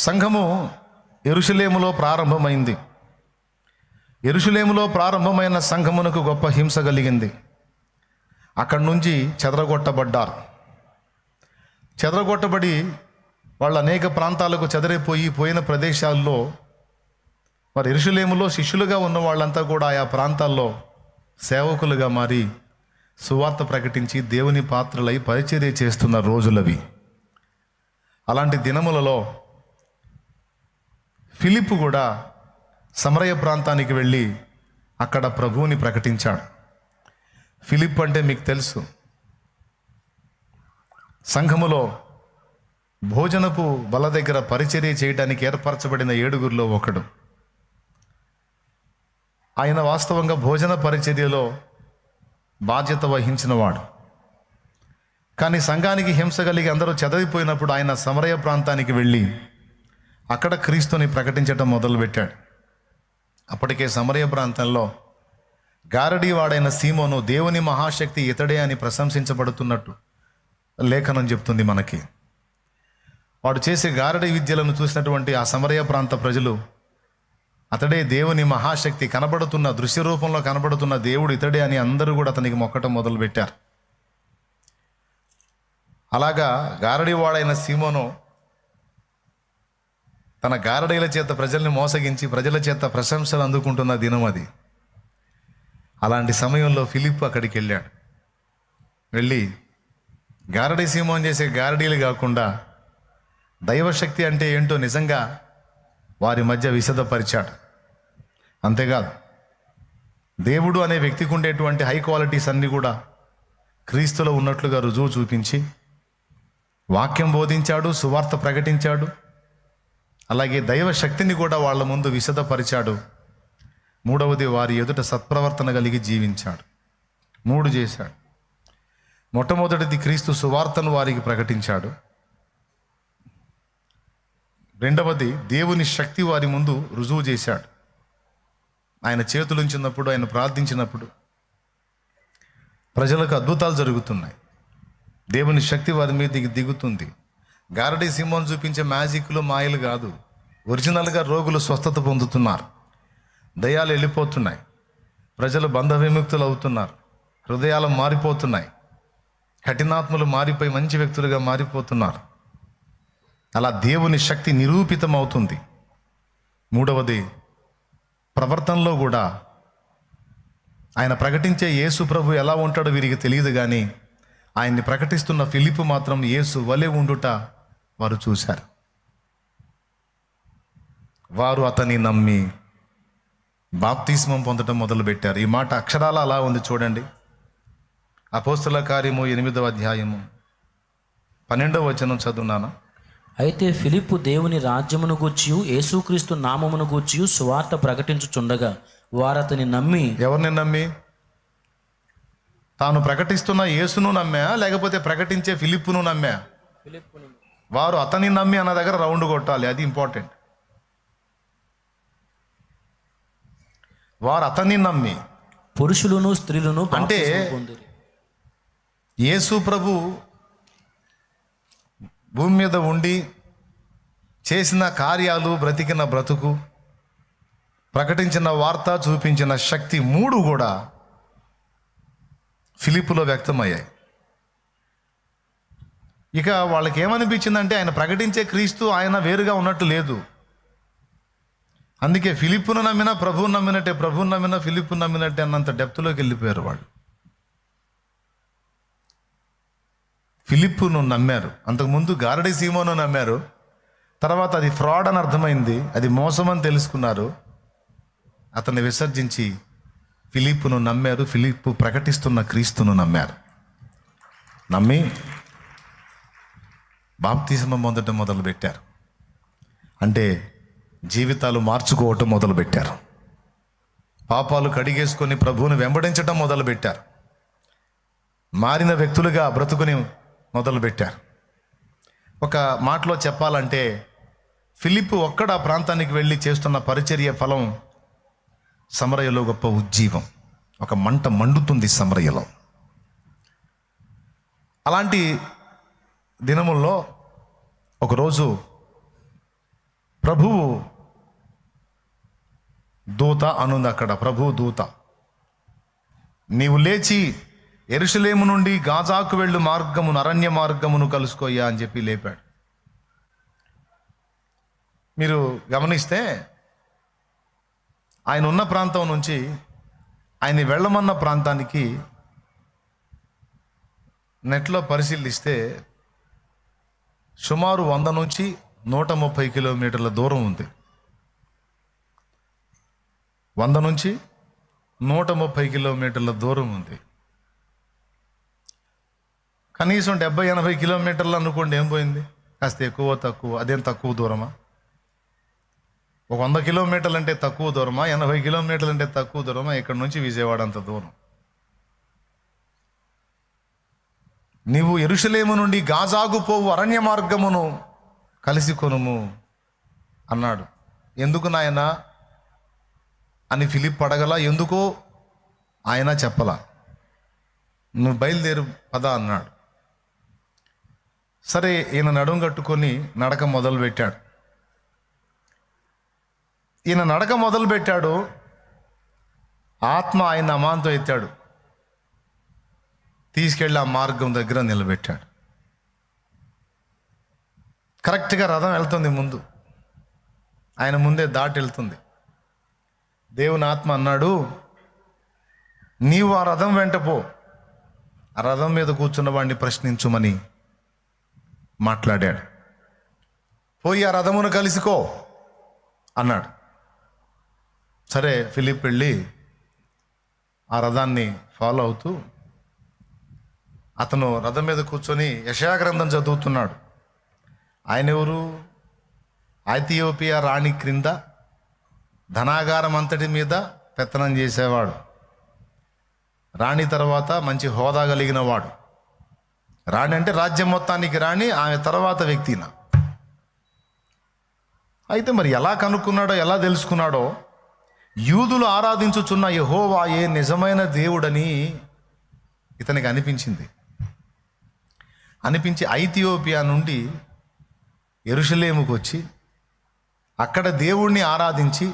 సంఘము యెరూషలేములో ప్రారంభమైంది. యెరూషలేములో ప్రారంభమైన సంఘమునకు గొప్ప హింస కలిగింది. అక్కడి నుంచి చెదరగొట్టబడ్డారు. చెదరగొట్టబడి వాళ్ళ అనేక ప్రాంతాలకు పోయిన ప్రదేశాల్లో మరి యెరూషలేములో శిష్యులుగా ఉన్న వాళ్ళంతా కూడా ఆయా ప్రాంతాల్లో సేవకులుగా మారి సువార్త ప్రకటించి దేవుని పాత్రలై పరిచర్య చేస్తున్న రోజులవి. అలాంటి దినములలో ఫిలిప్పు కూడా సమరయ ప్రాంతానికి వెళ్ళి అక్కడ ప్రభువుని ప్రకటించాడు. ఫిలిప్ అంటే మీకు తెలుసు, సంఘములో భోజనపు బల దగ్గర పరిచర్య చేయడానికి ఏర్పరచబడిన 7గురిలో ఒకడు. ఆయన వాస్తవంగా భోజన పరిచర్యలో బాధ్యత వహించినవాడు. కానీ సంఘానికి హింస కలిగి అందరూ చదివిపోయినప్పుడు ఆయన సమరయ ప్రాంతానికి వెళ్ళి అక్కడ క్రీస్తుని ప్రకటించటం మొదలుపెట్టాడు. అప్పటికే సమరయ ప్రాంతంలో గారడీవాడైన సీమోను దేవుని మహాశక్తి ఇతడే అని ప్రశంసించబడుతున్నట్టు లేఖనం చెప్తుంది మనకి. వాడు చేసే గారడీ విద్యలను చూసినటువంటి ఆ సమరయ ప్రాంత ప్రజలు అతడే దేవుని మహాశక్తి, కనబడుతున్న దృశ్య రూపంలో కనబడుతున్న దేవుడు ఇతడే అని అందరూ కూడా అతనికి మొక్కటం మొదలుపెట్టారు. అలాగా గారడీవాడైన సీమోను తన గారడీల చేత ప్రజల్ని మోసగించి ప్రజల చేత ప్రశంసలు అందుకుంటున్న దినం అది. అలాంటి సమయంలో ఫిలిప్ అక్కడికి వెళ్ళాడు. వెళ్ళి గారడీ సీమోన్ చేసే గారడీలు కాకుండా దైవశక్తి అంటే ఏంటో నిజంగా వారి మధ్య విశదపరిచాడు. అంతేకాదు, దేవుడు అనే వ్యక్తికి ఉండేటువంటి హై క్వాలిటీస్ అన్నీ కూడా క్రీస్తులో ఉన్నట్లుగా రుజువు చూపించి వాక్యం బోధించాడు, సువార్త ప్రకటించాడు. అలాగే దైవ శక్తిని కూడా వాళ్ళ ముందు విశదపరిచాడు. మూడవది, వారి ఎదుట సత్ప్రవర్తన కలిగి జీవించాడు. 3 చేశాడు. మొట్టమొదటిది క్రీస్తు సువార్తను వారికి ప్రకటించాడు. రెండవది, దేవుని శక్తి వారి ముందు రుజువు చేశాడు. ఆయన చేతులుంచినప్పుడు, ఆయన ప్రార్థించినప్పుడు ప్రజలకు అద్భుతాలు జరుగుతున్నాయి. దేవుని శక్తి వారి మీద దిగుతుంది. గారడీ సీమోన్ చూపించే మ్యాజిక్లు మాయలు కాదు, ఒరిజినల్గా రోగులు స్వస్థత పొందుతున్నారు, దయ్యాలు వెళ్ళిపోతున్నాయి, ప్రజలు బంధ విముక్తులు అవుతున్నారు, హృదయాలు మారిపోతున్నాయి, కఠినాత్మలు మారిపోయి మంచి వ్యక్తులుగా మారిపోతున్నారు. అలా దేవుని శక్తి నిరూపితం అవుతుంది. మూడవది, ప్రవర్తనలో కూడా ఆయన ప్రకటించే యేసు ప్రభు ఎలా ఉంటాడో వీరికి తెలియదు, కానీ ఆయన్ని ప్రకటిస్తున్న ఫిలిప్పు మాత్రం యేసు వలె ఉండుట వారు చూశారు. వారు అతన్ని నమ్మి బాప్తిస్మం పొందడం మొదలుపెట్టారు. ఈ మాట అక్షరాల అలా ఉంది, చూడండి. అపోస్తల కార్యము 8వ అధ్యాయము 12వ వచనం చదువునాను. అయితే ఫిలిప్పు దేవుని రాజ్యమును గూర్చియు యేసుక్రీస్తు నామమును గూర్చియు సువార్త ప్రకటించుచుండగా వారు అతని నమ్మి. ఎవరిని నమ్మి? తాను ప్రకటిస్తున్న యేసును నమ్మా, లేకపోతే ప్రకటించే ఫిలిప్పును నమ్మా? వారు అతని నమ్మి అన్న దగ్గర రౌండ్ కొట్టాలి, అది ఇంపార్టెంట్. వారు అతన్ని నమ్మి, పురుషులను స్త్రీలను అంటే యేసు ప్రభు భూమి మీద ఉండి చేసిన కార్యాలు, బ్రతికిన బ్రతుకు, ప్రకటించిన వార్త, చూపించిన శక్తి 3 కూడా ఫిలిప్పులో వ్యక్తమయ్యాయి. ఇక వాళ్ళకి ఏమనిపించిందంటే ఆయన ప్రకటించే క్రీస్తు ఆయన వేరుగా ఉన్నట్టు లేదు. అందుకే ఫిలిప్పును నమ్మినా ప్రభువును నమ్మినట్టే, ప్రభువును నమ్మినా ఫిలిప్పును నమ్మినట్టే అన్నంత డెప్త్లోకి వెళ్ళిపోయారు వాళ్ళు. ఫిలిప్పును నమ్మారు. అంతకుముందు గారడీ సీమోను నమ్మారు. తర్వాత అది ఫ్రాడ్ అని అర్థమైంది, అది మోసం అని తెలుసుకున్నారు. అతన్ని విసర్జించి ఫిలిప్పును నమ్మారు. ఫిలిప్పు ప్రకటిస్తున్న క్రీస్తును నమ్మారు. నమ్మి బాప్తిస్మం పొందడం మొదలుపెట్టారు. అంటే జీవితాలు మార్చుకోవటం మొదలుపెట్టారు. పాపాలు కడిగేసుకొని ప్రభువును వెంబడించడం మొదలుపెట్టారు. మారిన వ్యక్తులుగా బ్రతుకుని మొదలుపెట్టారు. ఒక మాటలో చెప్పాలంటే ఫిలిప్పు ఒక్కడ ఆ ప్రాంతానికి వెళ్ళి చేస్తున్న పరిచర్య ఫలం సమరయలో గొప్ప ఉజ్జీవం, ఒక మంట మండుతుంది సమరయలో. అలాంటి దినముల్లో ఒకరోజు ప్రభువు దూత అనుంది అక్కడ. ప్రభువు దూత, నీవు లేచి యెరూషలేము నుండి గాజాకు వెళ్ళు మార్గమును, అరణ్య మార్గమును కలుసుకోయ్యా అని చెప్పి లేపాడు. మీరు గమనిస్తే ఆయన ఉన్న ప్రాంతం నుంచి ఆయన వెళ్ళమన్న ప్రాంతానికి నెట్లో పరిశీలిస్తే సుమారు 100 నుంచి 130 కిలోమీటర్ల దూరం ఉంది. 100 నుంచి 130 కిలోమీటర్ల దూరం ఉంది. కనీసం 70-80 కిలోమీటర్లు అనుకోండి, ఏం పోయింది, కాస్త ఎక్కువ తక్కువ, అదేం తక్కువ దూరమా? ఒక 100 కిలోమీటర్లు అంటే తక్కువ దూరమా? 80 కిలోమీటర్లు అంటే తక్కువ దూరమా? ఇక్కడ నుంచి విజయవాడ అంత దూరం. నీవు యెరూషలేము నుండి గాజాకు పోవు అరణ్య మార్గమును కలిసి కొనుము అన్నాడు. ఎందుకు నాయనా అని ఫిలిప్ అడగలా, ఎందుకో ఆయన చెప్పలా. నువ్వు బయలుదేరు పద అన్నాడు. సరే, ఈయన నడుం కట్టుకొని నడక మొదలుపెట్టాడు. ఈయన నడక మొదలుపెట్టాడు. ఆత్మ ఆయన అమాంతం ఎత్తాడు, తీసుకెళ్ళి ఆ మార్గం దగ్గర నిలబెట్టాడు. కరెక్ట్గా రథం వెళ్తుంది ముందు, ఆయన ముందే దాటి వెళ్తుంది. దేవుని ఆత్మ అన్నాడు, నీవు ఆ రథం వెంట పో, ఆ రథం మీద కూర్చున్న వాడిని ప్రశ్నించుమని మాట్లాడాడు. పోయి ఆ రథమును కలుసుకో అన్నాడు. సరే, ఫిలిప్ వెళ్ళి ఆ రథాన్ని ఫాలో అవుతూ అతను రథం మీద కూర్చొని యెషయా గ్రంథం చదువుతున్నాడు. ఆయన ఎవరు? ఐథియోపియా రాణి క్రింద ధనాగారం అంతటి మీద పెత్తనం చేసేవాడు. రాణి తర్వాత మంచి హోదా కలిగిన వాడు. రాణి అంటే రాజ్యం మొత్తానికి రాణి, ఆమె తర్వాత వ్యక్తిన. అయితే మరి ఎలా కనుక్కున్నాడో, ఎలా తెలుసుకున్నాడో, యూదులు ఆరాధించుచున్న యెహోవాయే నిజమైన దేవుడని ఇతనికి అనిపించి ఐథియోపియా నుండి యెరూషలేముకు వచ్చి అక్కడ దేవుణ్ణి ఆరాధించి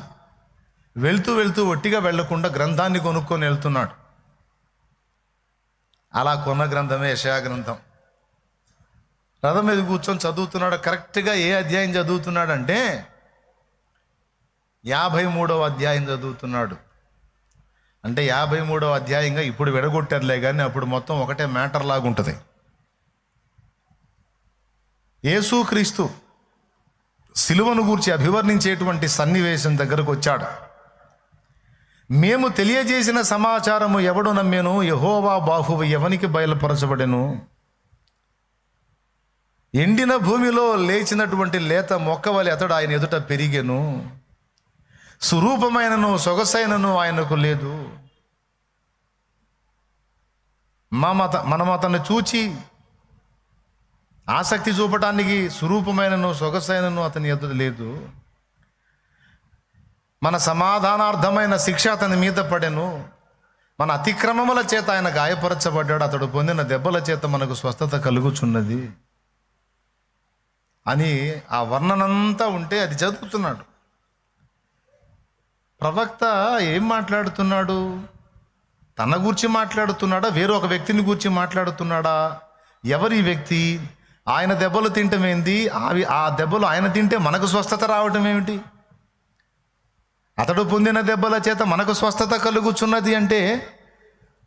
వెళ్తూ ఒట్టిగా వెళ్లకుండా గ్రంథాన్ని కొనుక్కొని వెళ్తున్నాడు. అలా కొన్న గ్రంథమే యెషయా గ్రంథం. రథం మీద కూర్చొని చదువుతున్నాడు. కరెక్ట్గా ఏ అధ్యాయం చదువుతున్నాడంటే 53వ అధ్యాయం చదువుతున్నాడు. అంటే 53వ అధ్యాయంగా ఇప్పుడు విడగొట్టారులే, కానీ అప్పుడు మొత్తం ఒకటే మ్యాటర్ లాగా ఉంటుంది. యేసుక్రీస్తు సిలువను గూర్చి అభివర్ణించేటువంటి సన్నివేశం దగ్గరకు వచ్చాడు. మేము తెలియజేసిన సమాచారము ఎవడు నమ్మేను? యెహోవా బాహువు ఎవనికి బయలుపరచబడెను? ఎండిన భూమిలో లేచినటువంటి లేత మొక్కవలి అతడు ఆయన ఎదుట పెరిగెను. సురూపమైనను సొగసైనను ఆయనకు లేదు. మనం అతన్ని చూచి ఆసక్తి చూపటానికి సురూపమైనను సొగసైనను అతని ఎదుట లేదు. మన సమాధానార్థమైన శిక్ష అతని మీద పడెను. మన అతిక్రమముల చేత ఆయన గాయపరచబడ్డాడు. అతడు పొందిన దెబ్బల చేత మనకు స్వస్థత కలుగుచున్నది అని ఆ వర్ణనంతా ఉంటే అది చదువుతున్నాడు. ప్రవక్త ఏం మాట్లాడుతున్నాడు? తన గూర్చి మాట్లాడుతున్నాడా? వేరొక వ్యక్తిని గూర్చి మాట్లాడుతున్నాడా? ఎవరి వ్యక్తి? ఆయన దెబ్బలు తింటం ఏంది? ఆ దెబ్బలు ఆయన తింటే మనకు స్వస్థత రావటం ఏమిటి? అతడు పొందిన దెబ్బల చేత మనకు స్వస్థత కలుగుచున్నది అంటే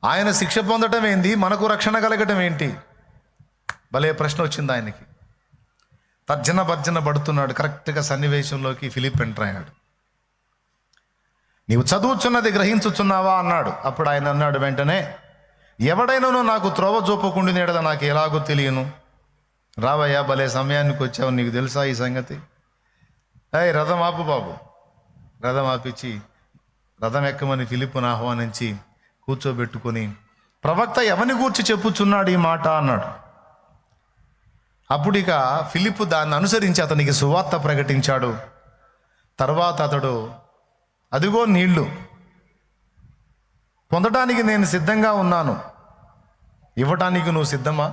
ఆయన శిక్ష పొందటం ఏంది? మనకు రక్షణ కలగటం ఏంటి? భలే ప్రశ్న వచ్చింది ఆయనకి. తర్జన పడుతున్నాడు. కరెక్ట్గా సన్నివేశంలోకి ఫిలిప్ ఎంటర్ అయ్యాడు. నీవు చదువుచున్నది గ్రహించుచున్నావా అన్నాడు. అప్పుడు ఆయన అన్నాడు వెంటనే, ఎవడైనాను నాకు త్రోవ చూపకుండా నేడద నాకు ఎలాగో తెలియను. రావయ్యా, భలే సమయానికి వచ్చావు, నీకు తెలుసా ఈ సంగతి? రథం ఆపు బాబు. రథం ఆపించి రథం ఎక్కమని ఫిలిప్పును ఆహ్వానించి కూర్చోబెట్టుకొని, ప్రవక్త ఎవని గూర్చి చెప్పుచున్నాడు ఈ మాట అన్నాడు. అప్పుడు ఇక ఫిలిప్పు దాన్ని అనుసరించి అతనికి సువార్త ప్రకటించాడు. తర్వాత అతడు, అదిగో నీళ్లు, పొందడానికి నేను సిద్ధంగా ఉన్నాను, ఇవ్వటానికి నువ్వు సిద్ధమా?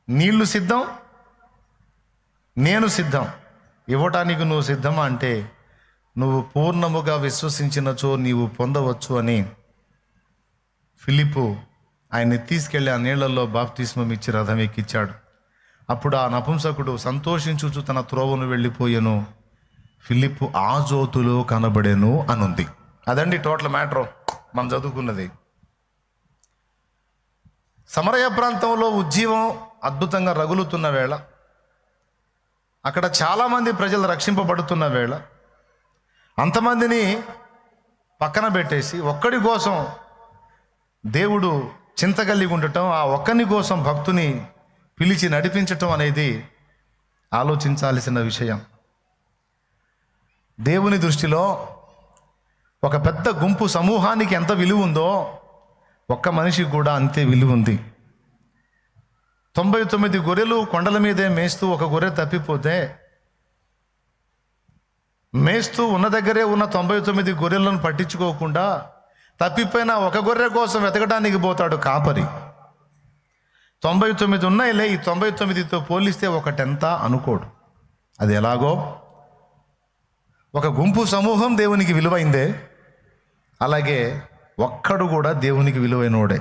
నీళ్లు సిద్ధం, నేను సిద్ధం, ఇవ్వటానికి నువ్వు సిద్ధమా అంటే నువ్వు పూర్ణముగా విశ్వసించినచో నీవు పొందవచ్చు అని ఫిలిప్పు ఆయన్ని తీసుకెళ్లి ఆ నీళ్లలో బాప్తిస్మం ఇచ్చి రథం ఎక్కించాడు. అప్పుడు ఆ నపుంసకుడు సంతోషించుచు తన త్రోవను వెళ్ళిపోయెను. ఫిలిప్పు ఆ జ్యోతిలో కనబడెను అనుంది. అదండి టోటల్ మ్యాటర్ మనం చదువుకున్నది. సమరయ ప్రాంతంలో ఉజ్జీవం అద్భుతంగా రగులుతున్న వేళ, అక్కడ చాలామంది ప్రజలు రక్షింపబడుతున్న వేళ, అంతమందిని పక్కన పెట్టేసి ఒక్కడి కోసం దేవుడు చింత కలిగి ఉండటం, ఆ ఒక్కని కోసం భక్తుని పిలిచి నడిపించటం అనేది ఆలోచించాల్సిన విషయం. దేవుని దృష్టిలో ఒక పెద్ద గుంపు సమూహానికి ఎంత విలువ ఉందో ఒక్క మనిషికి కూడా అంతే విలువ ఉంది. 99 గొర్రెలు కొండల మీదే మేస్తూ ఒక గొర్రె తప్పిపోతే, మేస్తూ ఉన్న దగ్గరే ఉన్న 99 గొర్రెలను పట్టించుకోకుండా తప్పిపోయిన ఒక గొర్రె కోసం వెతకడానికి పోతాడు కాపరి. 99 ఉన్నాయిలే, ఈ 99తో పోలిస్తే ఒకటెంత అనుకోడు. అది ఎలాగో ఒక గుంపు సమూహం దేవునికి విలువైందే, అలాగే ఒక్కడు కూడా దేవునికి విలువైనోడే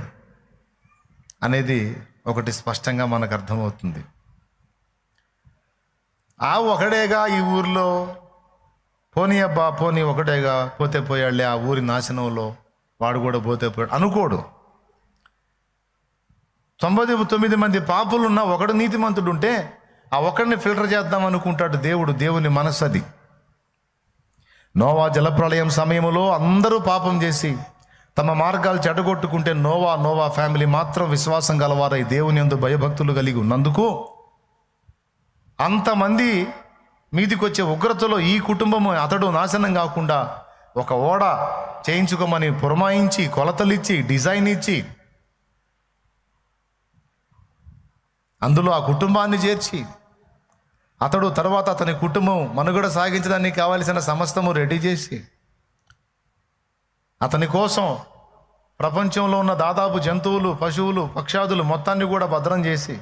అనేది ఒకటి స్పష్టంగా మనకు అర్థమవుతుంది. ఆ ఒకడేగా ఈ ఊర్లో, పోనీ అబ్బా పోనీ ఒకటేగా, పోతే పోయాడులే, ఆ ఊరి నాశనంలో వాడు కూడా పోతే పోయాడు అనుకోడు. 99 మంది పాపులున్న ఒకడు నీతిమంతుడు ఉంటే ఆ ఒక్కడిని ఫిల్టర్ చేద్దాం అనుకుంటాడు దేవుడు. దేవుని మనస్సు అది. నోవా జలప్రళయం సమయంలో అందరూ పాపం చేసి తమ మార్గాలు చెడగొట్టుకుంటే నోవా ఫ్యామిలీ మాత్రం విశ్వాసం గలవారై దేవుని యందు భయభక్తులు కలిగి ఉన్నందుకు అంతమంది మీదికొచ్చే ఉగ్రతలో ఈ కుటుంబం అతడు నాశనం కాకుండా ఒక ఓడ చేయించుకోమని పురమాయించి, కొలతలిచ్చి, డిజైన్ ఇచ్చి అందులో ఆ కుటుంబాన్ని చేర్చి అతడు తర్వాత అతని కుటుంబం మనుగడ సాగించడానికి కావలసిన సమస్తము రెడీ చేసి అతని కోసం ప్రపంచంలో ఉన్న దాదాపు జంతువులు, పశువులు, పక్షాదులు మొత్తాన్ని కూడా భద్రం చేసి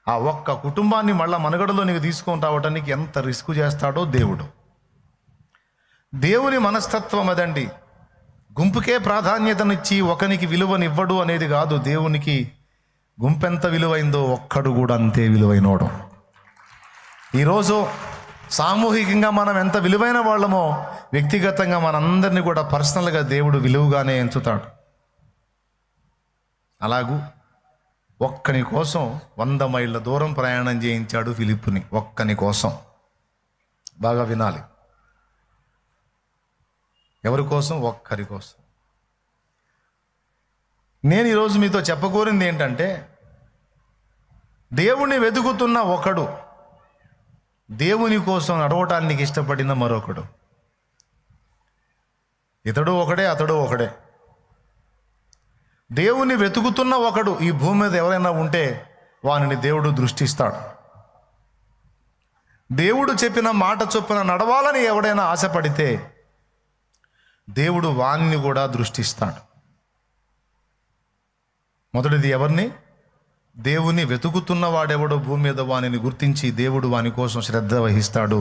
ఆ ఒక్క కుటుంబాన్ని మళ్ళా మనుగడలోనికి తీసుకొని రావడానికి ఎంత రిస్క్ చేస్తాడో దేవుడు. దేవుని మనస్తత్వం అదండి. గుంపుకే ప్రాధాన్యతనిచ్చి ఒకనికి విలువనివ్వడు అనేది కాదు. దేవునికి గుంపెంత విలువైందో ఒక్కడు కూడా అంతే విలువైనోడు. ఈరోజు సామూహికంగా మనం ఎంత విలువైన వాళ్ళమో వ్యక్తిగతంగా మనందరినీ కూడా పర్సనల్గా దేవుడు విలువగానే ఎంచుతాడు. అలాగూ ఒక్కని కోసం 100 మైళ్ళ దూరం ప్రయాణం చేయించాడు ఫిలిప్పుని. ఒక్కని కోసం. బాగా వినాలి. ఎవరి కోసం? ఒక్కరి కోసం. నేను ఈరోజు మీతో చెప్పకోరింది ఏంటంటే, దేవుణ్ణి వెతుకుతున్న ఒకడు, దేవుని కోసం నడవటానికి ఇష్టపడిన మరొకడు. ఇతడు ఒకడే, అతడు ఒకడే. దేవుని వెతుకుతున్న ఒకడు ఈ భూమి మీద ఎవరైనా ఉంటే వానిని దేవుడు దృష్టిస్తాడు. దేవుడు చెప్పిన మాట చొప్పున నడవాలని ఎవడైనా ఆశపడితే దేవుడు వానిని కూడా దృష్టిస్తాడు. మొదటిది ఎవరిని? దేవుని వెతుకుతున్న వాడెవడో భూమి మీద వానిని గుర్తించి దేవుడు వాని కోసం శ్రద్ధ వహిస్తాడు.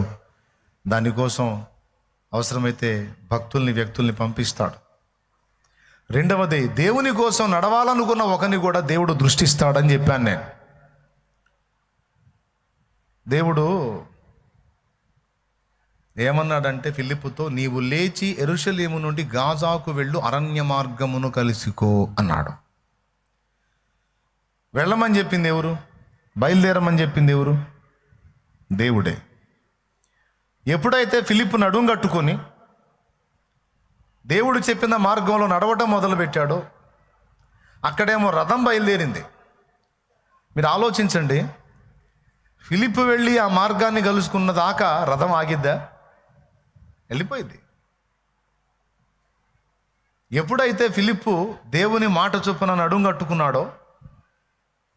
దానికోసం అవసరమైతే భక్తుల్ని, వ్యక్తుల్ని పంపిస్తాడు. రెండవది, దేవుని కోసం నడవాలనుకున్న ఒకరిని కూడా దేవుడు దృష్టిస్తాడని చెప్పాను నేను. దేవుడు ఏమన్నాడంటే ఫిలిప్పుతో, నీవు లేచి యెరూషలేము నుండి గాజాకు వెళ్ళు, అరణ్య మార్గమును కలుసుకో అన్నాడు. వెళ్ళమని చెప్పింది ఎవరు? బయలుదేరమని చెప్పింది ఎవరు? దేవుడే. ఎప్పుడైతే ఫిలిప్పు నడుం కట్టుకొని దేవుడు చెప్పిన మార్గంలో నడవటం మొదలుపెట్టాడో అక్కడేమో రథం బయలుదేరింది. మీరు ఆలోచించండి, ఫిలిప్పు వెళ్ళి ఆ మార్గాన్ని కలుసుకున్న దాకా రథం ఆగిద్దా? వెళ్ళిపోయింది. ఎప్పుడైతే ఫిలిప్పు దేవుని మాట చొప్పున నడుం కట్టుకున్నాడో,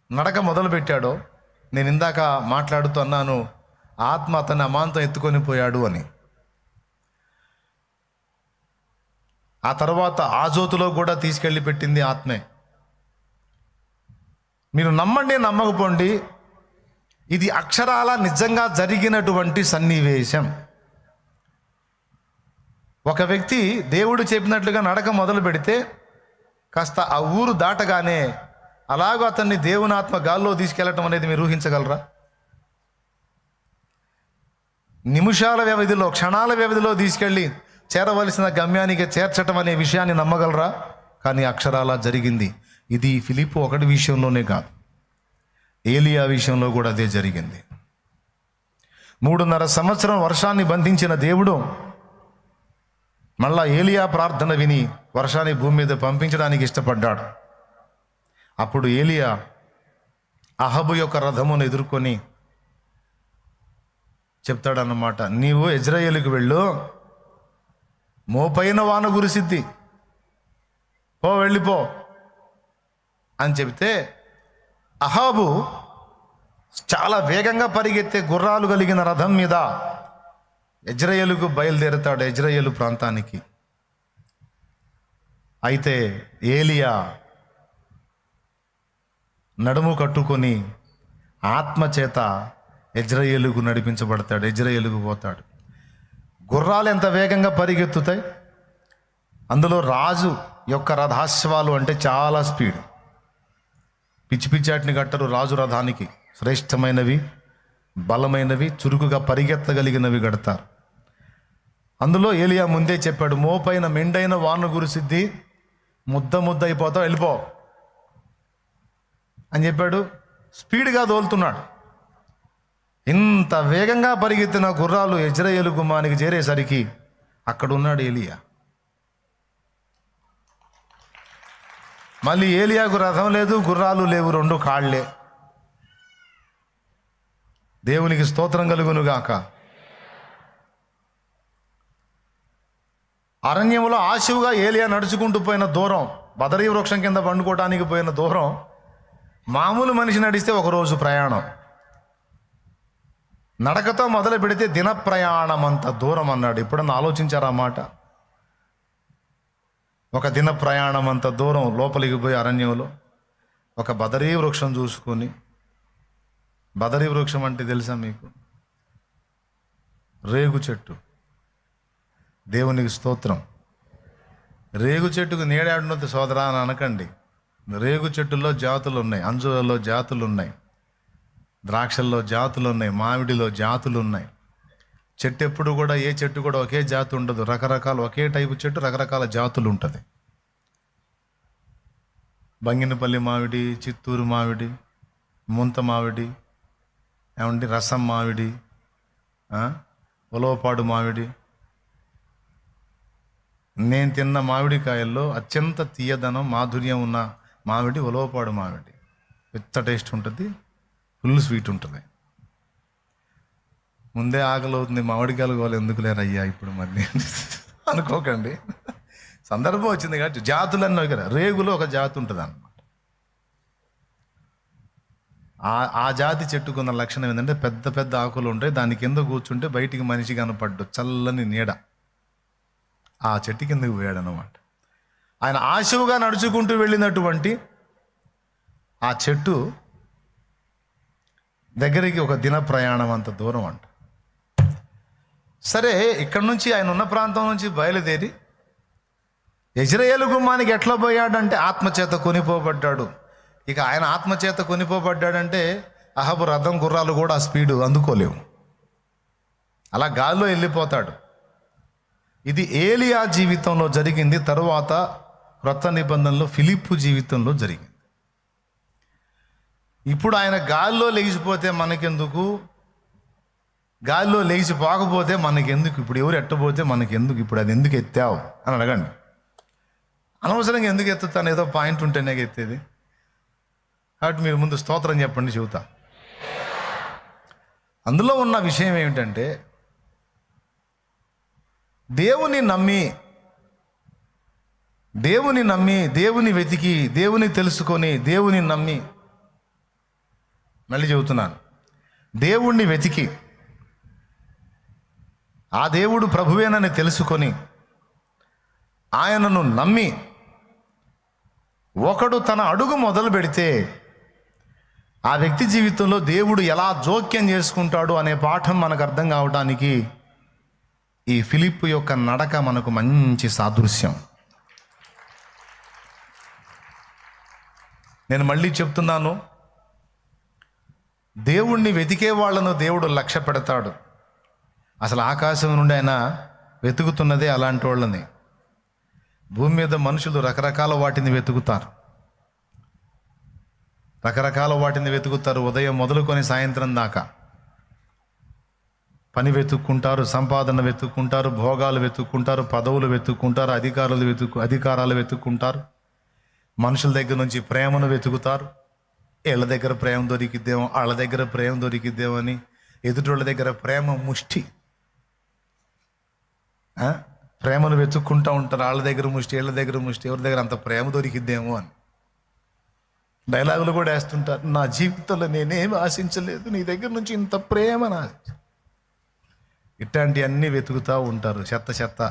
నడక మొదలుపెట్టాడో, నేను ఇందాక మాట్లాడుతూ అన్నాను, ఆత్మ అతన్ని అమాంతం ఎత్తుకొని పోయాడు అని. ఆ తర్వాత ఆ జ్యోతిలో కూడా తీసుకెళ్ళి పెట్టింది ఆత్మే. మీరు నమ్మండి, నమ్మకపోండి, ఇది అక్షరాల నిజంగా జరిగినటువంటి సన్నివేశం. ఒక వ్యక్తి దేవుడు చెప్పినట్లుగా నడక మొదలు పెడితే కాస్త ఆ ఊరు దాటగానే అలాగూ అతన్ని దేవుని ఆత్మ గాల్లో తీసుకెళ్ళటం అనేది మీరు ఊహించగలరా? నిమిషాల వ్యవధిలో, క్షణాల వ్యవధిలో తీసుకెళ్ళి చేరవలసిన గమ్యానికి చేర్చటం అనే విషయాన్ని నమ్మగలరా? కానీ అక్షరాలా జరిగింది. ఇది ఫిలిప్పు ఒకటి విషయంలోనే కాదు, ఏలియా విషయంలో కూడా అదే జరిగింది. 3.5 సంవత్సరం వర్షాన్ని బంధించిన దేవుడు మళ్ళా ఏలియా ప్రార్థన విని వర్షాన్ని భూమి మీద పంపించడానికి ఇష్టపడ్డాడు. అప్పుడు ఏలియా అహబు యొక్క రథమును ఎదుర్కొని చెప్తాడన్నమాట, నీవు ఇజ్రాయేలుకు వెళ్ళు, మోపైన వాన కురిసిద్ది, వెళ్ళిపో అని చెబితే అహాబు చాలా వేగంగా పరిగెత్తే గుర్రాలు కలిగిన రథం మీద ఇజ్రాయేలుకు బయలుదేరుతాడు, ఇజ్రాయేలు ప్రాంతానికి. అయితే ఏలియా నడుము కట్టుకొని ఆత్మచేత ఇజ్రాయేలుకు నడిపించబడతాడు, ఇజ్రాయేలుకు పోతాడు. గుర్రాలు ఎంత వేగంగా పరిగెత్తుతాయి, అందులో రాజు యొక్క రథాశ్వాలు అంటే చాలా స్పీడ్. పిచ్చి పిచ్చాటిని కట్టరు రాజు రథానికి, శ్రేష్టమైనవి, బలమైనవి, చురుకుగా పరిగెత్తగలిగినవి కడతారు. అందులో ఏలియా ముందే చెప్పాడు, మోపైన మెండైన వాన కురిసిద్ది, ముద్ద అయిపోతావు, వెళ్ళిపో అని చెప్పాడు. స్పీడ్గా తోలుతున్నాడు. ఇంత వేగంగా పరిగెత్తిన గుర్రాలు ఇజ్రాయేలు గుమ్మానికి చేరేసరికి అక్కడ ఉన్నాడు ఏలియా. మళ్ళీ ఏలియాకు రథం లేదు, గుర్రాలు లేవు, 2 కాళ్లే. దేవునికి స్తోత్రం కలుగునుగాక. అరణ్యంలో ఆశువుగా ఏలియా నడుచుకుంటూ పోయిన దూరం, బదరీ వృక్షం కింద పండుకోవడానికి పోయిన దూరం మామూలు మనిషి నడిస్తే 1 రోజు ప్రయాణం. నడకతో మొదలు పెడితే దిన ప్రయాణం అంత దూరం అన్నాడు. ఎప్పుడన్నా ఆలోచించారా మాట? ఒక దిన ప్రయాణం అంత దూరం లోపలికి పోయి అరణ్యంలో ఒక బదరీ వృక్షం చూసుకొని, బదరీ వృక్షం అంటే తెలుసా మీకు? రేగు చెట్టు. దేవునికి స్తోత్రం. రేగు చెట్టుకు నీడాడున్నది సోదరా అని అనకండి. రేగు చెట్టుల్లో జాతులు ఉన్నాయి, అంజూరలో జాతులు ఉన్నాయి, ద్రాక్షల్లో జాతులు ఉన్నాయి, మామిడిలో జాతులు ఉన్నాయి. చెట్టు ఎప్పుడు కూడా, ఏ చెట్టు కూడా ఒకే జాతి ఉండదు. రకరకాల, ఒకే టైపు చెట్టు రకరకాల జాతులు ఉంటుంది. బంగినపల్లి మామిడి, చిత్తూరు మామిడి, ముంత మామిడి, ఏమండి రసం మామిడి, ఉలవపాడు మామిడి. నేను తిన్న మామిడికాయల్లో అత్యంత తీయదనం, మాధుర్యం ఉన్న మామిడి ఉలవపాడు మామిడి. పెద్ద టేస్ట్ ఉంటుంది, ఫుల్ స్వీట్ ఉంటుంది. ముందే ఆకలి అవుతుంది, మామిడికాయలు కావాలి ఎందుకు లేరయ్యా ఇప్పుడు మళ్ళీ అనుకోకండి. సందర్భం వచ్చింది కాబట్టి జాతులన్నీ కదా. రేగులో ఒక జాతి ఉంటుంది అన్నమాట. ఆ జాతి చెట్టుకున్న లక్షణం ఏంటంటే పెద్ద పెద్ద ఆకులు ఉంటాయి, దాని కింద కూర్చుంటే బయటికి మనిషి కనపడ్డు, చల్లని నీడ. ఆ చెట్టు కిందకి పోయాడు అన్నమాట. ఆయన ఆశువుగా నడుచుకుంటూ వెళ్ళినటువంటి ఆ చెట్టు దగ్గరికి ఒక దిన ప్రయాణం అంత దూరం అంట. సరే, ఇక్కడ నుంచి ఆయన ఉన్న ప్రాంతం నుంచి బయలుదేరి ఇజ్రాయేలు గుమ్మానికి ఎట్లా పోయాడంటే ఆత్మచేత కొనిపోబడ్డాడు. ఇక ఆయన ఆత్మచేత కొనిపోబడ్డాడంటే అహబు రథం, గుర్రాలు కూడా ఆ స్పీడు అందుకోలేవు, అలా గాల్లో వెళ్ళిపోతాడు. ఇది ఏలియా జీవితంలో జరిగింది. తరువాత క్రొత్త నిబంధనలో ఫిలిప్పు జీవితంలో జరిగింది. ఇప్పుడు ఆయన గాల్లో లేచిపోతే మనకెందుకు, గాల్లో లేచిపోకపోతే మనకెందుకు, ఇప్పుడు ఎవరు ఎట్టబోతే మనకెందుకు, ఇప్పుడు అది ఎందుకు ఎత్తావు అని అడగండి. అనవసరంగా ఎందుకు ఎత్తుతాను, ఏదో పాయింట్ ఉంటేనే ఎత్తేది. కాబట్టి మీరు ముందు స్తోత్రం చెప్పండి, చెబుతా. అందులో ఉన్న విషయం ఏమిటంటే, దేవుని నమ్మి, దేవుని వెతికి, దేవుని తెలుసుకొని, దేవుని నమ్మి, మళ్ళీ చెబుతున్నాను, దేవుణ్ణి వెతికి ఆ దేవుడు ప్రభువేనని తెలుసుకొని ఆయనను నమ్మి ఒకడు తన అడుగు మొదలు పెడితే ఆ వ్యక్తి జీవితంలో దేవుడు ఎలా జోక్యం చేసుకుంటాడు అనే పాఠం మనకు అర్థం కావడానికి ఈ ఫిలిప్పు యొక్క నడక మనకు మంచి సాదృశ్యం. నేను మళ్ళీ చెప్తున్నాను, దేవుణ్ణి వెతికే వాళ్ళను దేవుడు లక్ష్య పెడతాడు. అసలు ఆకాశం నుండి ఆయన వెతుకుతున్నదే అలాంటి వాళ్ళని. భూమి మీద మనుషులు రకరకాల వాటిని వెతుకుతారు, ఉదయం మొదలుకొని సాయంత్రం దాకా పని వెతుక్కుంటారు, సంపాదన వెతుక్కుంటారు, భోగాలు వెతుక్కుంటారు, పదవులు వెతుక్కుంటారు, అధికారాలు వెతుక్కుంటారు, మనుషుల దగ్గర నుంచి ప్రేమను వెతుకుతారు. వీళ్ళ దగ్గర ప్రేమ దొరికిద్దేమో, వాళ్ళ దగ్గర ప్రేమ దొరికిద్దేమో అని ఎదుటోళ్ళ దగ్గర ప్రేమ ముష్టి, ప్రేమను వెతుక్కుంటూ ఉంటారు. వాళ్ళ దగ్గర ముష్టి, వీళ్ళ దగ్గర ముష్టి, ఎవరి దగ్గర అంత ప్రేమ దొరికిద్దేమో అని డైలాగులు కూడా వేస్తుంటారు. నా జీవితంలో నేనేమి ఆశించలేదు, నీ దగ్గర నుంచి ఇంత ప్రేమ నా. ఇట్లాంటివన్నీ వెతుకుతూ ఉంటారు. చెత్త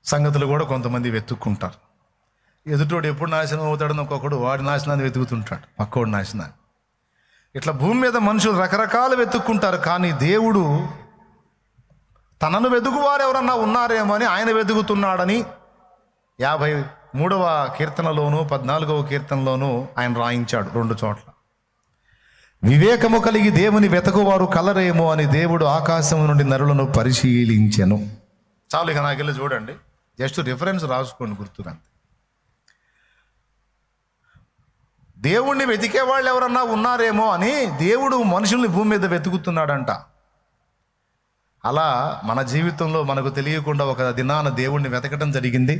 సంగతులు కూడా కొంతమంది వెతుక్కుంటారు. ఎదుటోడు ఎప్పుడు నాశనం అవుతాడని ఒక్కొక్కడు వాడి నాశనాన్ని వెతుకుతుంటాడు, పక్కోడు నాశనాన్ని. ఇట్లా భూమి మీద మనుషులు రకరకాలు వెతుక్కుంటారు. కానీ దేవుడు తనను వెతుకువారు ఎవరన్నా ఉన్నారేమో అని ఆయన వెతుకుతున్నాడని 53వ కీర్తనలోను 14వ కీర్తనలోను ఆయన రాయించాడు 2 చోట్ల. వివేకము కలిగి దేవుని వెతకువారు కలరేమో అని దేవుడు ఆకాశం నుండి నరులను పరిశీలించెను. చాలు, ఇక నాకెళ్ళి చూడండి, జస్ట్ రిఫరెన్స్ రాసుకోండి గుర్తుగా. దేవుణ్ణి వెతికే వాళ్ళు ఎవరన్నా ఉన్నారేమో అని దేవుడు మనుషుల్ని భూమి మీద వెతుకుతున్నాడంట. అలా మన జీవితంలో మనకు తెలియకుండా ఒక దినాన దేవుణ్ణి వెతకటం జరిగింది.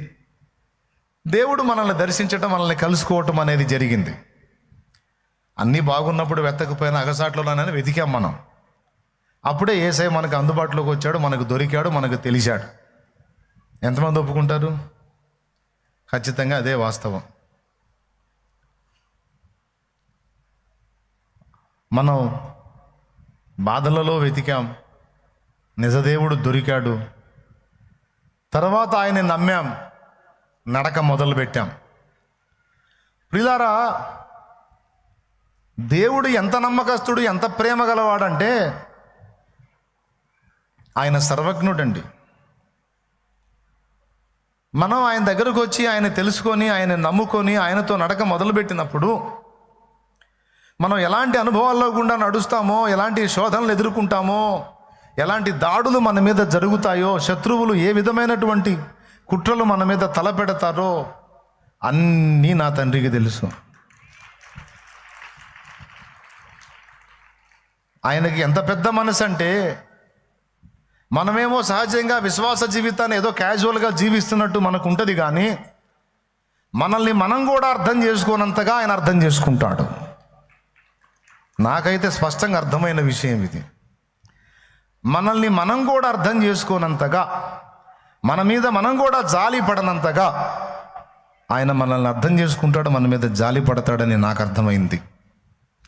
దేవుడు మనల్ని దర్శించటం, మనల్ని కలుసుకోవటం అనేది జరిగింది. అన్నీ బాగున్నప్పుడు వెతకపోయినా అగసాట్లోనైనా వెతికాం మనం. అప్పుడే యేసయ్య మనకు అందుబాటులోకి వచ్చాడు, మనకు దొరికాడు, మనకు తెలిసాడు. ఎంతమంది ఒప్పుకుంటారు? ఖచ్చితంగా అదే వాస్తవం. మనం బాధలలో వెతికాం, నిజదేవుడు దొరికాడు. తర్వాత ఆయన నమ్మాం, నడక మొదలుపెట్టాం. ప్రియులారా, దేవుడు ఎంత నమ్మకస్తుడు, ఎంత ప్రేమ గలవాడంటే ఆయన సర్వజ్ఞుడండి. మనం ఆయన దగ్గరకు వచ్చి ఆయన తెలుసుకొని, ఆయన నమ్ముకొని, ఆయనతో నడక మొదలుపెట్టినప్పుడు మనం ఎలాంటి అనుభవాల్లో గుండా నడుస్తామో, ఎలాంటి శోధనలు ఎదుర్కొంటామో, ఎలాంటి దాడులు మన మీద జరుగుతాయో, శత్రువులు ఏ విధమైనటువంటి కుట్రలు మన మీద తలపెడతారో అన్నీ నా తండ్రికి తెలుసు. ఆయనకి ఎంత పెద్ద మనసు అంటే, మనమేమో సహజంగా విశ్వాస జీవితాన్ని ఏదో క్యాజువల్గా జీవిస్తున్నట్టు మనకు ఉంటుంది. కానీ మనల్ని మనం కూడా అర్థం చేసుకోనంతగా ఆయన అర్థం చేసుకుంటాడు. నాకైతే స్పష్టంగా అర్థమైన విషయం ఇది. మనల్ని మనం కూడా అర్థం చేసుకోనంతగా, మన మీద మనం కూడా జాలి పడనంతగా ఆయన మనల్ని అర్థం చేసుకుంటాడు, మన మీద జాలి పడతాడని నాకు అర్థమైంది.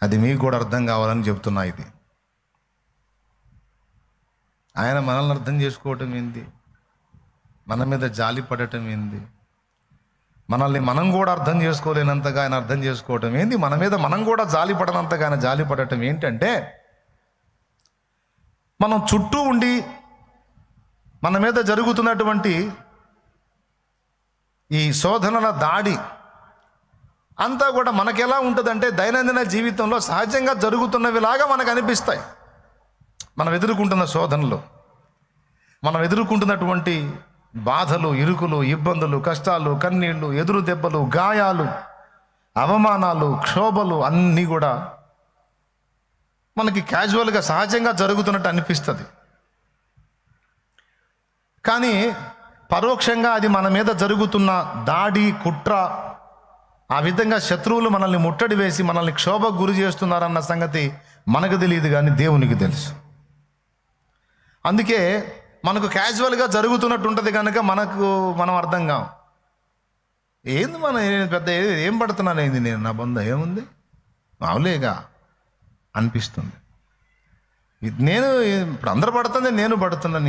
అది మీకు కూడా అర్థం కావాలని చెప్తున్నా. ఇది ఆయన మనల్ని అర్థం చేసుకోవటం ఏంది, మన మీద జాలి పడటం ఏంది, మనల్ని మనం కూడా అర్థం చేసుకోలేనంతగా ఆయన అర్థం చేసుకోవటం ఏంది, మన మీద మనం కూడా జాలి పడనంతగా ఆయన జాలి పడటం ఏంటంటే, మనం చుట్టూ ఉండి మన మీద జరుగుతున్నటువంటి ఈ శోధనల దాడి అంతా కూడా మనకి ఎలా ఉంటుందంటే, దైనందిన జీవితంలో సహజంగా జరుగుతున్నవిలాగా మనకు అనిపిస్తాయి. మనం ఎదుర్కొంటున్న శోధనలు, మనం ఎదుర్కొంటున్నటువంటి బాధలు, ఇరుకులు, ఇబ్బందులు, కష్టాలు, కన్నీళ్లు, ఎదురు దెబ్బలు, గాయాలు, అవమానాలు, క్షోభలు అన్నీ కూడా మనకి క్యాజువల్గా సహజంగా జరుగుతున్నట్టు అనిపిస్తుంది. కానీ పరోక్షంగా అది మన మీద జరుగుతున్న దాడి, కుట్ర, ఆ విధంగా శత్రువులు మనల్ని ముట్టడి వేసి మనల్ని క్షోభకు గురి చేస్తున్నారన్న సంగతి మనకు తెలియదు, కానీ దేవునికి తెలుసు. అందుకే మనకు క్యాజువల్గా జరుగుతున్నట్టు ఉంటుంది కనుక మనం అర్థం కాం. ఏంది పెద్ద ఏం పడుతున్నాను, ఏంది నేను నా బంధ ఏముంది, మావులేగా అనిపిస్తుంది. నేను ఇప్పుడు అందరు పడుతుంది, నేను పడుతున్నాను,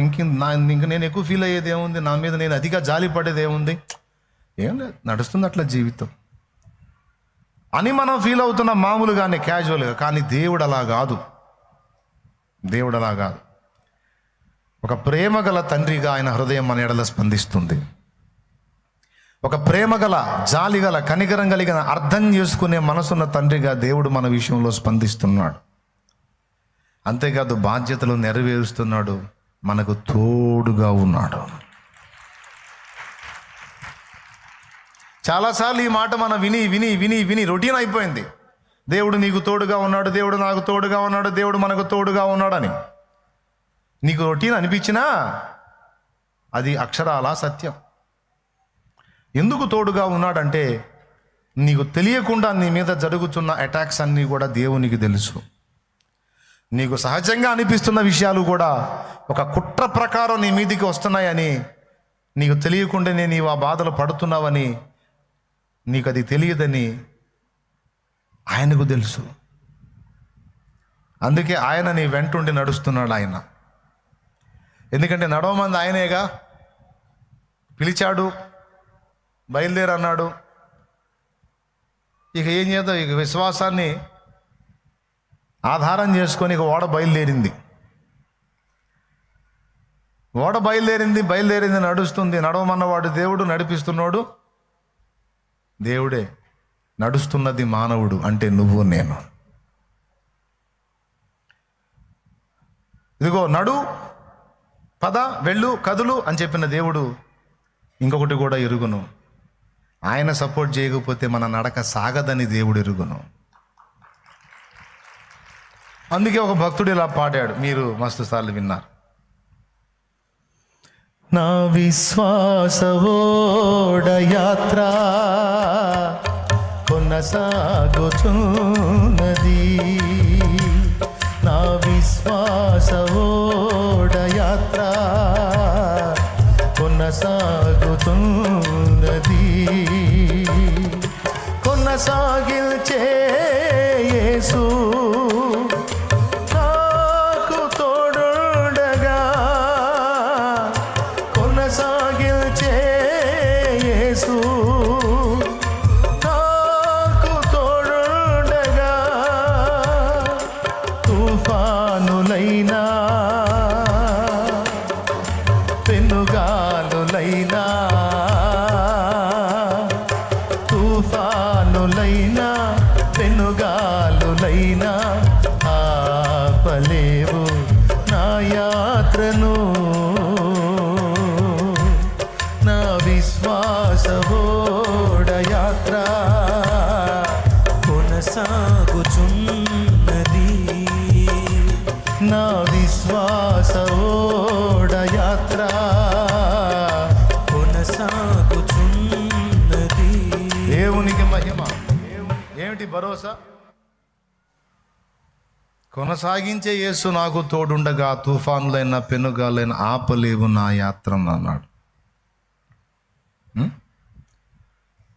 ఇంక నేను ఎక్కువ ఫీల్ అయ్యేది ఏముంది, నా మీద నేను అతిగా జాలి పడేది ఏముంది, ఏం లేదు, నడుస్తుంది అట్లా జీవితం. అని మనం ఫీల్ అవుతున్న మామూలుగానే క్యాజువల్గా. కానీ దేవుడు అలా కాదు. దేవుడు అలా కాదు. ఒక ప్రేమ గల తండ్రిగా ఆయన హృదయం మన ఎడల స్పందిస్తుంది. ఒక ప్రేమ గల, జాలి గల, కనికరం కలిగిన, అర్థం చేసుకునే మనసున్న తండ్రిగా దేవుడు మన విషయంలో స్పందిస్తున్నాడు. అంతేకాదు బాధ్యతలు నెరవేరుస్తున్నాడు, మనకు తోడుగా ఉన్నాడు. చాలాసార్లు ఈ మాట మనం విని విని విని విని రొటీన్ అయిపోయింది. దేవుడు నీకు తోడుగా ఉన్నాడు, దేవుడు నాకు తోడుగా ఉన్నాడు, దేవుడు మనకు తోడుగా ఉన్నాడని. నీకు రొటీన్ అనిపించినా అది అక్షరాల సత్యం. ఎందుకు తోడుగా ఉన్నాడంటే నీకు తెలియకుండా నీ మీద జరుగుతున్న అటాక్స్ అన్నీ కూడా దేవునికి తెలుసు. నీకు సహజంగా అనిపిస్తున్న విషయాలు కూడా ఒక కుట్ర ప్రకారం నీ మీదికి వస్తున్నాయని నీకు తెలియకుండానే నీవు ఆ బాధలు పడుతున్నావని, నీకు అది తెలియదని ఆయనకు తెలుసు. అందుకే ఆయన నీ వెంటుండి నడుస్తున్నాడు ఆయన. ఎందుకంటే నడవమంది ఆయనేగా. పిలిచాడు, బయలుదేరన్నాడు. ఇక ఏం చేద్దాం, ఇక విశ్వాసాన్ని ఆధారం చేసుకొని ఇక ఓడ బయలుదేరింది. బయలుదేరింది నడుస్తుంది. నడవమన్నవాడు దేవుడు, నడిపిస్తున్నాడు దేవుడే. నడుస్తున్నది మానవుడు, అంటే నువ్వు నేను. ఇదిగో నడు, పద, వెళ్ళు, కదులు అని చెప్పిన దేవుడు ఇంకొకటి కూడా ఎరుగును. ఆయన సపోర్ట్ చేయకపోతే మన నడక సాగదని దేవుడు ఎరుగును. అందుకే ఒక భక్తుడు ఇలా పాడాడు, మీరు మస్తు సార్లు విన్నారు. నా విశ్వాసవోడ యాత్ర కొనసాగుతున్నది, నా విశ్వాసవోడ యాత్ర కొనసాగుతున్నది, కొనసాగిల్చే యేసు నాకు తోడుండగా, కొనసాగిల్చే యేసు నాకు తోడుండగా, తుఫానులైనా పెనుగాలులైనా, తుఫానులైనా పెనుగాలులైనా ఆపలేవు నా యాత్రను, నా విశ్వాసవోడ యాత్ర కొనసాగుచున్నది, నా విశ్వాసవోడ యాత్ర కొనసాగుచున్నది. దేవునికి మహిమ. ఏమిటి భరోసా? కొనసాగించే యేసు నాకు తోడుండగా, తుఫానులైన పెనుగాలైన ఆపలేవు నా యాత్రను అన్నాడు.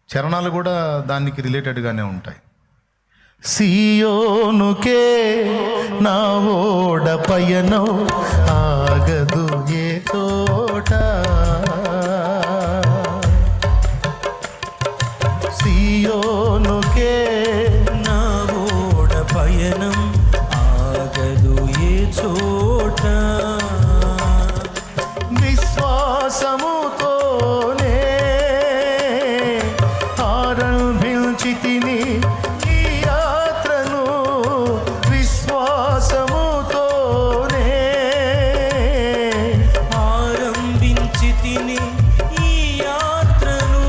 చరణాలు కూడా దానికి రిలేటెడ్గానే ఉంటాయి. సియోనుకే నా ఓడ పయనం ఆగదు ఏ తోట, సియోనుకే నా ఓడ పయనం ఆగదు ఏ చోట, విశ్వాసముతోనే ఆరంభించితిని ఈ యాత్రను, విశ్వాసముతోనే ఆరంభించితిని ఈ యాత్రను,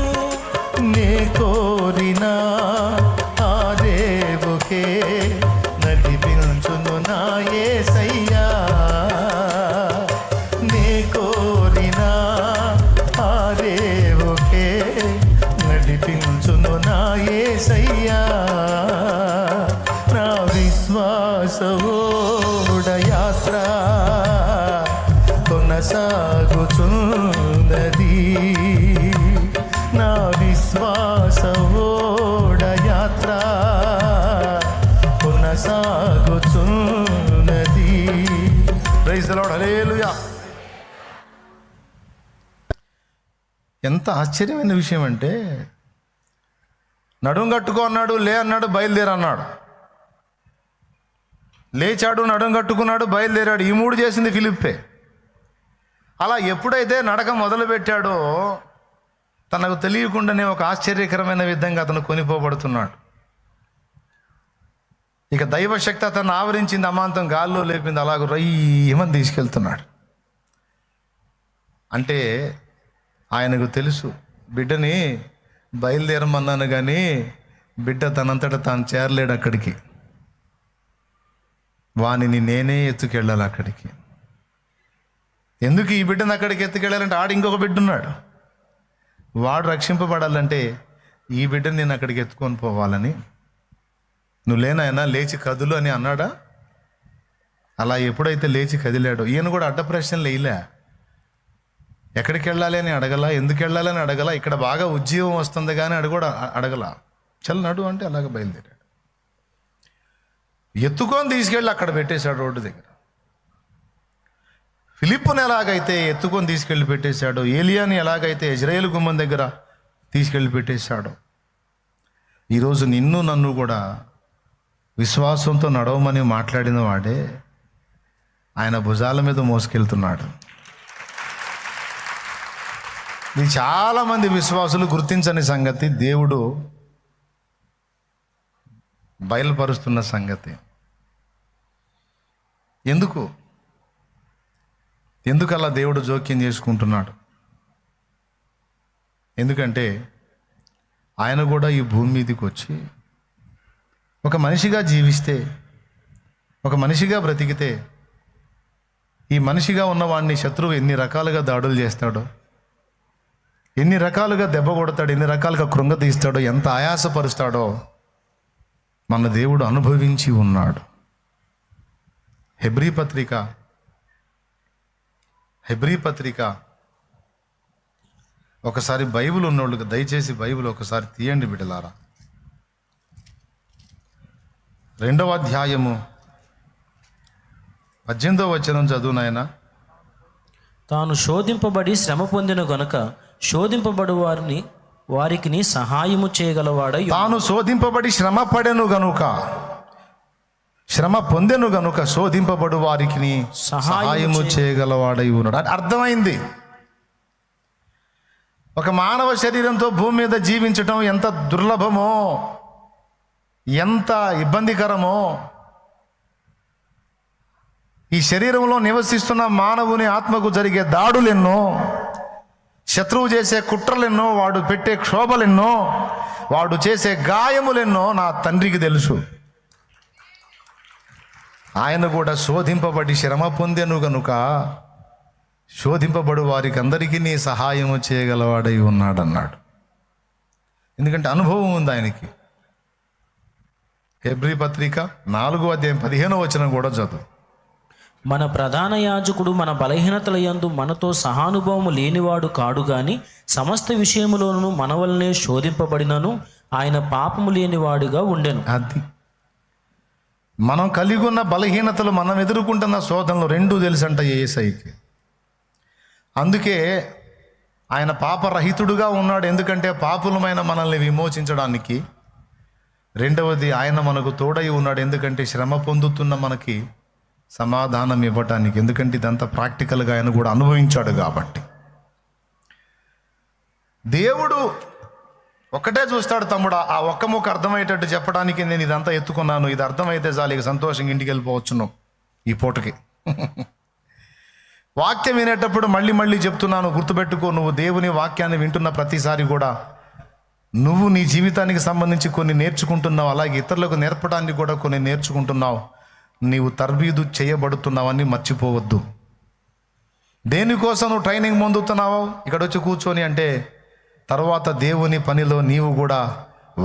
నే కోరిన ఆ దేవుకే నడిపించును నా యేసయ్యా, నే కోరిన ఆ దేవుకే నడిపించును నా యేసయ్యా, నా విశ్వాసవోడ యాత్ర కొనసాగుచున్నది, నా విశ్వాసవోడ యాత్ర కొనసాగుచున్నది. ప్రైజ్ ది లార్డ్, హల్లెలూయా. ఎంత ఆశ్చర్యమైన విషయం అంటే, నడుం కట్టుకో అన్నాడు, లే అన్నాడు, బయలుదేరు అన్నాడు. లేచాడు, నడుం కట్టుకున్నాడు, బయలుదేరాడు. ఈ 3 చేసింది ఫిలిప్పే. అలా ఎప్పుడైతే నడక మొదలుపెట్టాడో తనకు తెలియకుండానే ఒక ఆశ్చర్యకరమైన విధంగా అతను కొనిపోబడుతున్నాడు. ఇక దైవశక్తి అతను ఆవరించింది, అమాంతం గాల్లో లేపింది, అలాగ రయ్యమని తీసుకెళ్తున్నాడు. అంటే ఆయనకు తెలుసు, బిడ్డని బయలుదేరమన్నాను కానీ బిడ్డ తనంతట తాను చేరలేడు అక్కడికి. వానిని నేనే ఎత్తుకెళ్ళాలి అక్కడికి. ఎందుకు ఈ బిడ్డను అక్కడికి ఎత్తుకెళ్ళాలంటే ఆడు ఇంకొక బిడ్డ ఉన్నాడు, వాడు రక్షింపబడాలంటే ఈ బిడ్డని నేను అక్కడికి ఎత్తుకొని పోవాలని. నువ్వు లేనాయనా లేచి కదులు అని అన్నాడా? అలా ఎప్పుడైతే లేచి కదిలాడో ఈయన కూడా అడ్డ ప్రశ్నలు వేయలే. ఎక్కడికి వెళ్ళాలి అని అడగల, ఎందుకు వెళ్ళాలి అని అడగల, ఇక్కడ బాగా ఉద్యోగం వస్తుంది కానీ కూడా అడగల. చల్ నడు అంటే అలాగ బయలుదేరాడు. ఎత్తుకొని తీసుకెళ్ళి అక్కడ పెట్టేశాడు రోడ్డు దగ్గర. ఫిలిప్పుని ఎలాగైతే ఎత్తుకొని తీసుకెళ్ళి పెట్టేశాడో, ఏలియాని ఎలాగైతే ఇజ్రాయేలు గుమ్మం దగ్గర తీసుకెళ్ళి పెట్టేశాడో, ఈరోజు నిన్ను నన్ను కూడా విశ్వాసంతో నడవమని మాట్లాడిన వాడే ఆయన భుజాల మీద మోసుకెళ్తున్నాడు. ఇది చాలామంది విశ్వాసులు గుర్తించని సంగతి, దేవుడు బయలుపరుస్తున్న సంగతి. ఎందుకు అలా దేవుడు జోక్యం చేసుకుంటున్నాడు? ఎందుకంటే ఆయన కూడా ఈ భూమి మీదకి వచ్చి ఒక మనిషిగా జీవిస్తే, ఒక మనిషిగా బ్రతికితే, ఈ మనిషిగా ఉన్నవాడిని శత్రువు ఎన్ని రకాలుగా దాడులు చేస్తాడో, ఎన్ని రకాలుగా దెబ్బ కొడతాడో, ఎన్ని రకాలుగా కృంగతీస్తాడో, ఎంత ఆయాసపరుస్తాడో మన దేవుడు అనుభవించి ఉన్నాడు. హెబ్రీ పత్రిక ఒకసారి బైబిల్ ఉన్నోళ్ళకి దయచేసి బైబిల్ ఒకసారి తీయండి బిడ్డలారా. 2వ అధ్యాయము 18వ వచనం చదువు నాయనా. తాను శోధింపబడి శ్రమ పొందిన గనుక శోధింపబడు వారికి సహాయము చేయగలవాడై. తాను శోధింపబడి శ్రమ పొందెను గనుక శోధింపబడు వారికి సహాయము చేయగలవాడై ఉన్నాడు. అర్థమైంది. ఒక మానవ శరీరంతో భూమి మీద జీవించటం ఎంత దుర్లభమో, ఎంత ఇబ్బందికరమో. ఈ శరీరంలో నివసిస్తున్న మానవుని ఆత్మకు జరిగే దాడులెన్నో, శత్రువు చేసే కుట్రలెన్నో, వాడు పెట్టే క్షోభలెన్నో, వాడు చేసే గాయములెన్నో నా తండ్రికి తెలుసు. ఆయన కూడా శోధింపబడి శ్రమ పొందెను గనుక శోధింపబడు వారికి అందరికీ నీ సహాయము చేయగలవాడై ఉన్నాడన్నాడు. ఎందుకంటే అనుభవం ఉంది ఆయనకి. హెబ్రీ పత్రిక 4వ అధ్యాయం 15వ వచనం కూడా చదువు. మన ప్రధాన యాజకుడు మన బలహీనతల యందు మనతో సహానుభవము లేనివాడు కాడు గాని సమస్త విషయములోనూ మన వలనే శోధింపబడినను ఆయన పాపము లేనివాడుగా ఉండెను. అది మనం కలిగి ఉన్న బలహీనతలు, మనం ఎదుర్కొంటున్న శోధనలు 2 తెలుసంట యేసయ్యకి. అందుకే ఆయన పాపరహితుడుగా ఉన్నాడు. ఎందుకంటే పాపులమైన మనల్ని విమోచించడానికి. 2వది ఆయన మనకు తోడై ఉన్నాడు. ఎందుకంటే శ్రమ పొందుతున్న మనకి సమాధానం ఇవ్వటానికి. ఎందుకంటే ఇదంతా ప్రాక్టికల్గా ఆయన కూడా అనుభవించాడు కాబట్టి. దేవుడు ఒక్కటే చూస్తాడు తమ్ముడా, ఆ ఒక్క ముక్క అర్థమయ్యేటట్టు చెప్పడానికి నేను ఇదంతా ఎత్తుకున్నాను. ఇది అర్థమైతే చాలు, ఇక సంతోషంగా ఇంటికి వెళ్ళిపోవచ్చును ఈ పూటకి. వాక్యం వినేటప్పుడు మళ్ళీ చెప్తున్నాను, గుర్తుపెట్టుకో. నువ్వు దేవుని వాక్యాన్ని వింటున్న ప్రతిసారి కూడా నువ్వు నీ జీవితానికి సంబంధించి కొన్ని నేర్చుకుంటున్నావు, అలాగే ఇతరులకు నేర్పడానికి కూడా కొన్ని నేర్చుకుంటున్నావు. నీవు తర్బీదు చేయబడుతున్నావని మర్చిపోవద్దు. దేనికోసం నువ్వు ట్రైనింగ్ పొందుతున్నావు ఇక్కడ వచ్చి కూర్చొని అంటే, తర్వాత దేవుని పనిలో నీవు కూడా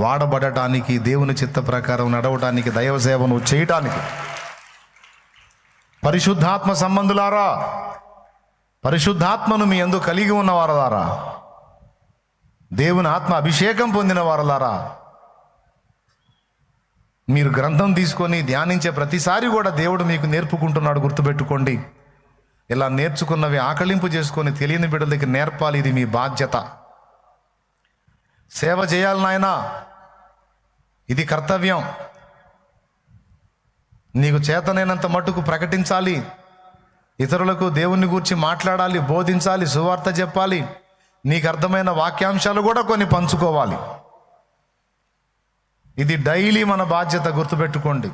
వాడబడటానికి, దేవుని చిత్త ప్రకారం నడవటానికి, దైవ సేవను చేయటానికి. పరిశుద్ధాత్మ సంబంధులారా, పరిశుద్ధాత్మను మీ యందు కలిగి ఉన్నవారలారా, దేవుని ఆత్మ అభిషేకం పొందిన వారలారా, మీరు గ్రంథం తీసుకొని ధ్యానించే ప్రతిసారి కూడా దేవుడు మీకు నేర్పుకుంటున్నాడు. గుర్తుపెట్టుకోండి. ఇలా నేర్చుకున్నవి ఆకలింపు చేసుకొని తెలియని బిడ్డలకి నేర్పాలి. ఇది మీ బాధ్యత. సేవ చేయాలి నాయనా. ఇది కర్తవ్యం. నీకు చేతనైనంత మట్టుకు ప్రకటించాలి, ఇతరులకు దేవుని గురించి మాట్లాడాలి, బోధించాలి, సువార్త చెప్పాలి, నీకు అర్థమైన వాక్యాంశాలు కూడా కొన్ని పంచుకోవాలి. ఇది డైలీ మన బాధ్యత, గుర్తుపెట్టుకోండి.